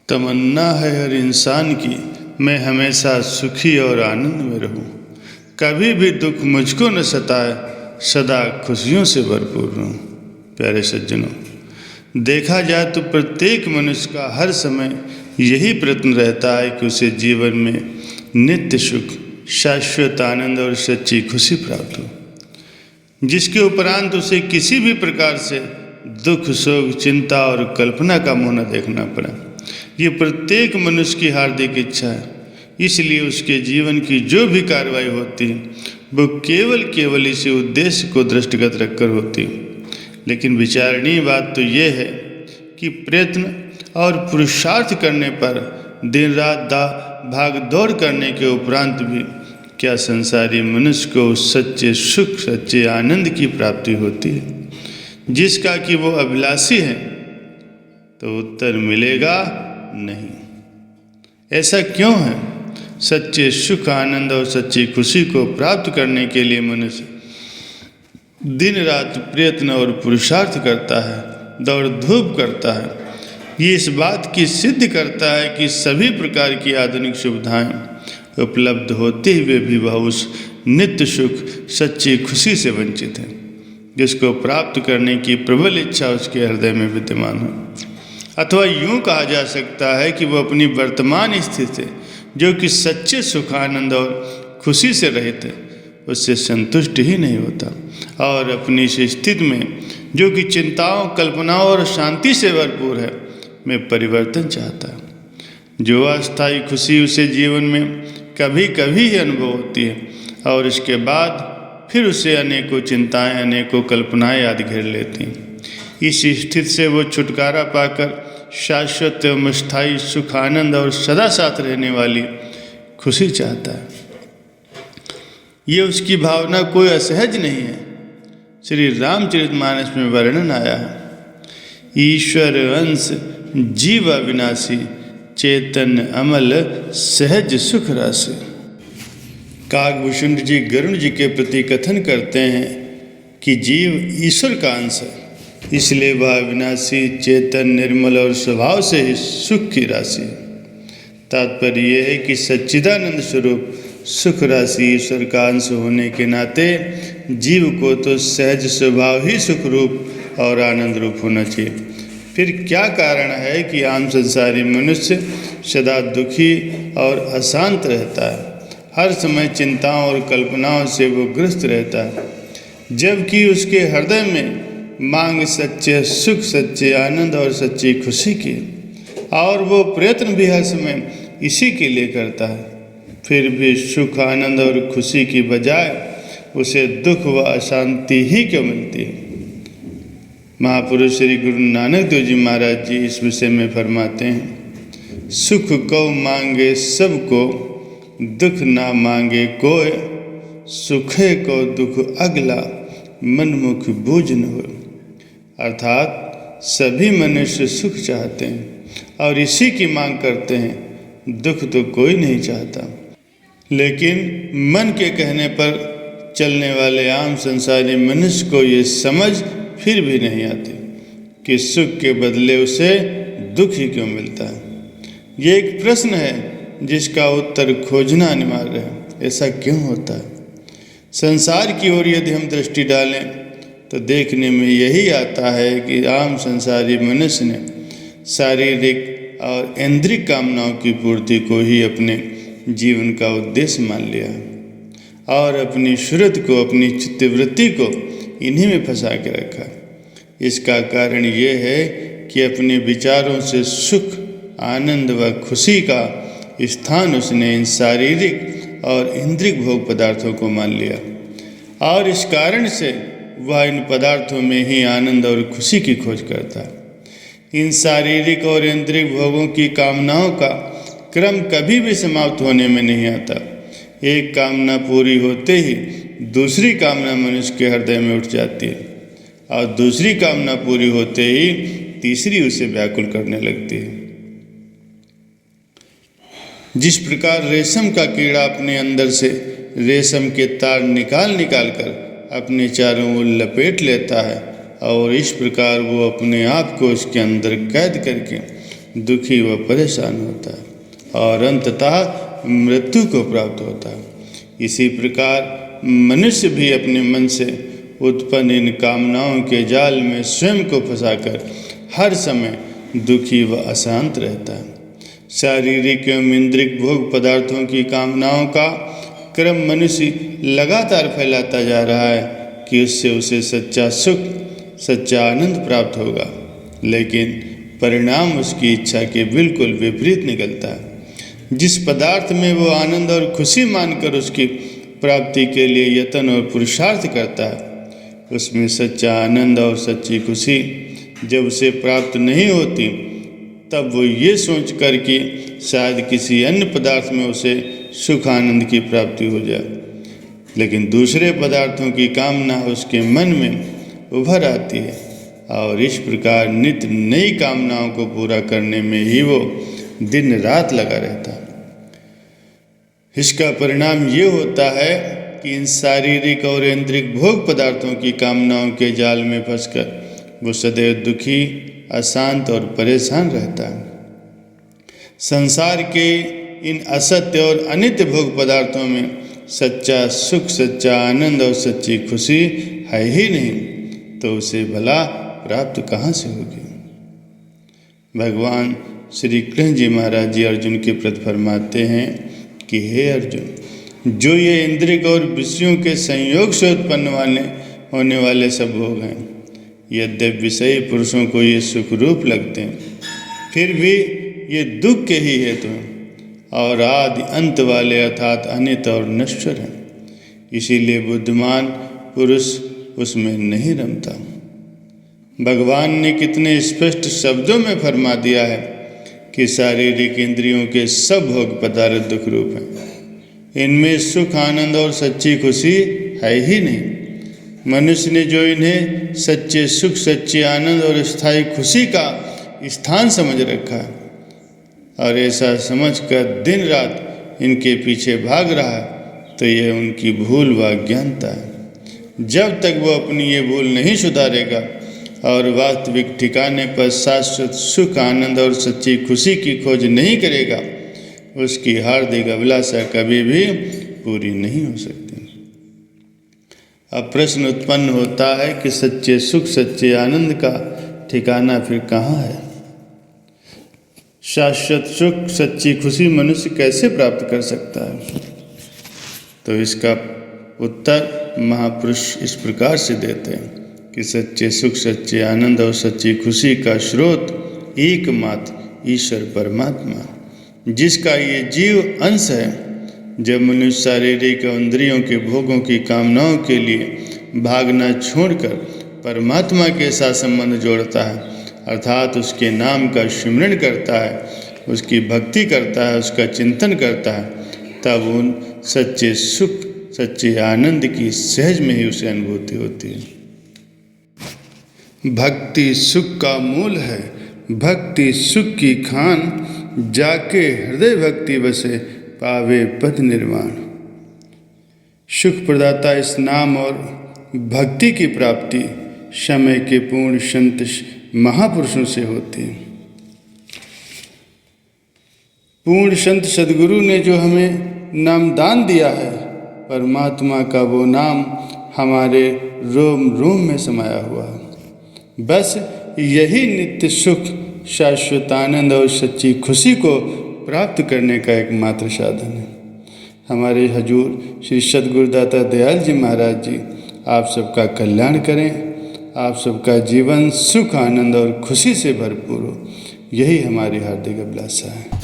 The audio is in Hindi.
तमन्ना है हर इंसान की मैं हमेशा सुखी और आनंद में रहूं, कभी भी दुख मुझको न सताए, सदा खुशियों से भरपूर रहूं। प्यारे सज्जनों, देखा जाए तो प्रत्येक मनुष्य का हर समय यही प्रयत्न रहता है कि उसे जीवन में नित्य सुख, शाश्वत आनंद और सच्ची खुशी प्राप्त हो, जिसके उपरांत उसे किसी भी प्रकार से दुख, शोक, चिंता और कल्पना का मुँह न देखना पड़े। ये प्रत्येक मनुष्य की हार्दिक इच्छा है। इसलिए उसके जीवन की जो भी कार्रवाई होती है वो केवल इसी उद्देश्य को दृष्टिगत रखकर होती है। लेकिन विचारणीय बात तो ये है कि प्रयत्न और पुरुषार्थ करने पर दिन रात भाग दौड़ करने के उपरांत भी क्या संसारी मनुष्य को सच्चे सुख, सच्चे आनंद की प्राप्ति होती है जिसका कि वो अभिलाषी है? तो उत्तर मिलेगा नहीं। ऐसा क्यों है? सच्चे सुख, आनंद और सच्ची खुशी को प्राप्त करने के लिए मनुष्य दिन रात प्रयत्न और पुरुषार्थ करता है, दौड़ धूप करता है। ये इस बात की सिद्ध करता है कि सभी प्रकार की आधुनिक सुविधाएं उपलब्ध होते हुए भी वह उस नित्य सुख, सच्ची खुशी से वंचित है जिसको प्राप्त करने की प्रबल इच्छा उसके हृदय में विद्यमान है। अथवा यूँ कहा जा सकता है कि वह अपनी वर्तमान स्थिति से, जो कि सच्चे सुख, आनंद और खुशी से रहित है, उससे संतुष्ट ही नहीं होता और अपनी इस स्थिति में, जो कि चिंताओं, कल्पनाओं और शांति से भरपूर है, में परिवर्तन चाहता है। जो अस्थायी खुशी उसे जीवन में कभी कभी ही अनुभव होती है और इसके बाद फिर उसे अनेकों चिंताएं, अनेकों कल्पनाएं याद घेर लेती हैं। इस स्थिति से वो छुटकारा पाकर शाश्वत एवं स्थायी सुख, आनंद और सदा साथ रहने वाली खुशी चाहता है। ये उसकी भावना कोई असहज नहीं है। श्री रामचरितमानस में वर्णन आया है, ईश्वर अंश जीव अविनाशी, चेतन अमल सहज सुख राशि। काकभूषुंड जी गरुण जी के प्रति कथन करते हैं कि जीव ईश्वर का अंश है, इसलिए वह अविनाशी, चेतन, निर्मल और स्वभाव से ही सुख की राशि है। तात्पर्य यह है कि सच्चिदानंद स्वरूप सुख राशि ईश्वर का अंश होने के नाते जीव को तो सहज स्वभाव ही सुख रूप और आनंद रूप होना चाहिए। फिर क्या कारण है कि आम संसारी मनुष्य सदा दुखी और अशांत रहता है? हर समय चिंताओं और कल्पनाओं से वो ग्रस्त रहता है, जबकि उसके हृदय में मांग सच्चे सुख, सच्चे आनंद और सच्ची खुशी की, और वो प्रयत्न भी हर समय इसी के लिए करता है। फिर भी सुख, आनंद और खुशी की बजाय उसे दुख व अशांति ही क्यों मिलती है? महापुरुष श्री गुरु नानक देव जी महाराज जी इस विषय में फरमाते हैं, सुख को मांगे सबको, दुख ना मांगे कोय, सुखे को दुख अगला, मनमुख बूझ न हो। अर्थात सभी मनुष्य सुख चाहते हैं और इसी की मांग करते हैं, दुख तो कोई नहीं चाहता। लेकिन मन के कहने पर चलने वाले आम संसारी मनुष्य को ये समझ फिर भी नहीं आती कि सुख के बदले उसे दुख ही क्यों मिलता है। ये एक प्रश्न है जिसका उत्तर खोजना अनिवार्य है। ऐसा क्यों होता है? संसार की ओर यदि हम दृष्टि डालें तो देखने में यही आता है कि आम संसारी मनुष्य ने शारीरिक और इंद्रिय कामनाओं की पूर्ति को ही अपने जीवन का उद्देश्य मान लिया और अपनी सूरत को, अपनी चित्तवृत्ति को इन्हीं में फंसा के रखा। इसका कारण ये है कि अपने विचारों से सुख, आनंद व खुशी का स्थान उसने इन शारीरिक और इंद्रिय भोग पदार्थों को मान लिया और इस कारण से वह इन पदार्थों में ही आनंद और खुशी की खोज करता है। इन शारीरिक और इंद्रिय भोगों की कामनाओं का क्रम कभी भी समाप्त होने में नहीं आता। एक कामना पूरी होते ही दूसरी कामना मनुष्य के हृदय में उठ जाती है और दूसरी कामना पूरी होते ही तीसरी उसे व्याकुल करने लगती है। जिस प्रकार रेशम का कीड़ा अपने अंदर से रेशम के तार निकाल कर अपने चारों ओर लपेट लेता है और इस प्रकार वो अपने आप को उसके अंदर कैद करके दुखी व परेशान होता है और अंततः मृत्यु को प्राप्त होता है। इसी प्रकार मनुष्य भी अपने मन से उत्पन्न इन कामनाओं के जाल में स्वयं को फंसाकर हर समय दुखी व अशांत रहता है। शारीरिक एवं इंद्रिक भोग पदार्थों की कामनाओं का क्रम मनुष्य लगातार फैलाता जा रहा है कि उससे उसे सच्चा सुख, सच्चा आनंद प्राप्त होगा, लेकिन परिणाम उसकी इच्छा के बिल्कुल विपरीत निकलता है। जिस पदार्थ में वो आनंद और खुशी मानकर उसकी प्राप्ति के लिए यत्न और पुरुषार्थ करता है, उसमें सच्चा आनंद और सच्ची खुशी जब उसे प्राप्त नहीं होती, तब वो ये सोच कर कि शायद किसी अन्य पदार्थ में उसे सुख आनंद की प्राप्ति हो जाए, लेकिन दूसरे पदार्थों की कामना उसके मन में उभर आती है और इस प्रकार नित्य नई कामनाओं को पूरा करने में ही वो दिन रात लगा रहता है। इसका परिणाम ये होता है कि इन शारीरिक और इंद्रिक भोग पदार्थों की कामनाओं के जाल में फंसकर वो सदैव दुखी, अशांत और परेशान रहता है। संसार के इन असत्य और अनित्य भोग पदार्थों में सच्चा सुख, सच्चा आनंद और सच्ची खुशी है ही नहीं, तो उसे भला प्राप्त कहाँ से होगी। भगवान श्री कृष्ण जी महाराज जी अर्जुन के प्रति फरमाते हैं कि हे अर्जुन, जो ये इंद्रिय और विषयों के संयोग से उत्पन्न होने वाले सब भोग हैं, यद्यपि विषयी पुरुषों को ये सुख रूप लगते हैं, फिर भी ये दुख के ही हेतु हैं और आदि अंत वाले अर्थात अनित्य और नश्वर हैं। इसीलिए बुद्धिमान पुरुष उसमें नहीं रमता। भगवान ने कितने स्पष्ट शब्दों में फरमा दिया है कि शारीरिक इंद्रियों के सब भोग पदार्थ दुख रूप हैं। इनमें सुख, आनंद और सच्ची खुशी है ही नहीं। मनुष्य ने जो इन्हें सच्चे सुख, सच्चे आनंद और स्थायी खुशी का स्थान समझ रखा है और ऐसा समझकर दिन रात इनके पीछे भाग रहा है, तो यह उनकी भूल व अज्ञानता है। जब तक वो अपनी ये भूल नहीं सुधारेगा और वास्तविक ठिकाने पर शाश्वत सुख, आनंद और सच्ची खुशी की खोज नहीं करेगा, उसकी हार्दिक अभिलाषा कभी भी पूरी नहीं हो सकती। अब प्रश्न उत्पन्न होता है कि सच्चे सुख, सच्चे आनंद का ठिकाना फिर कहाँ है? शाश्वत सुख, सच्ची खुशी मनुष्य कैसे प्राप्त कर सकता है? तो इसका उत्तर महापुरुष इस प्रकार से देते हैं कि सच्चे सुख, सच्चे आनंद और सच्ची खुशी का स्रोत एकमात्र ईश्वर परमात्मा, जिसका ये जीव अंश है। जब मनुष्य शारीरिक और इंद्रियों के भोगों की कामनाओं के लिए भागना छोड़कर परमात्मा के साथ संबंध जोड़ता है, अर्थात उसके नाम का स्मरण करता है, उसकी भक्ति करता है, उसका चिंतन करता है, तब उन सच्चे सुख, सच्चे आनंद की सहज में ही उसे अनुभूति होती है। भक्ति सुख का मूल है, भक्ति सुख की खान, जाके हृदय भक्ति बसे पावे पद निर्वाण। सुख प्रदाता इस नाम और भक्ति की प्राप्ति समय के पूर्ण संत महापुरुषों से होती है। पूर्ण संत सद्गुरु ने जो हमें नामदान दिया है, परमात्मा का वो नाम हमारे रोम रोम में समाया हुआ है। बस यही नित्य सुख, शाश्वत आनंद और सच्ची खुशी को प्राप्त करने का एकमात्र साधन है। हमारे हजूर श्री सद्गुरुदाता दयाल जी महाराज जी आप सबका कल्याण करें, आप सबका जीवन सुख, आनंद और खुशी से भरपूर हो, यही हमारी हार्दिक अभिलाषा है।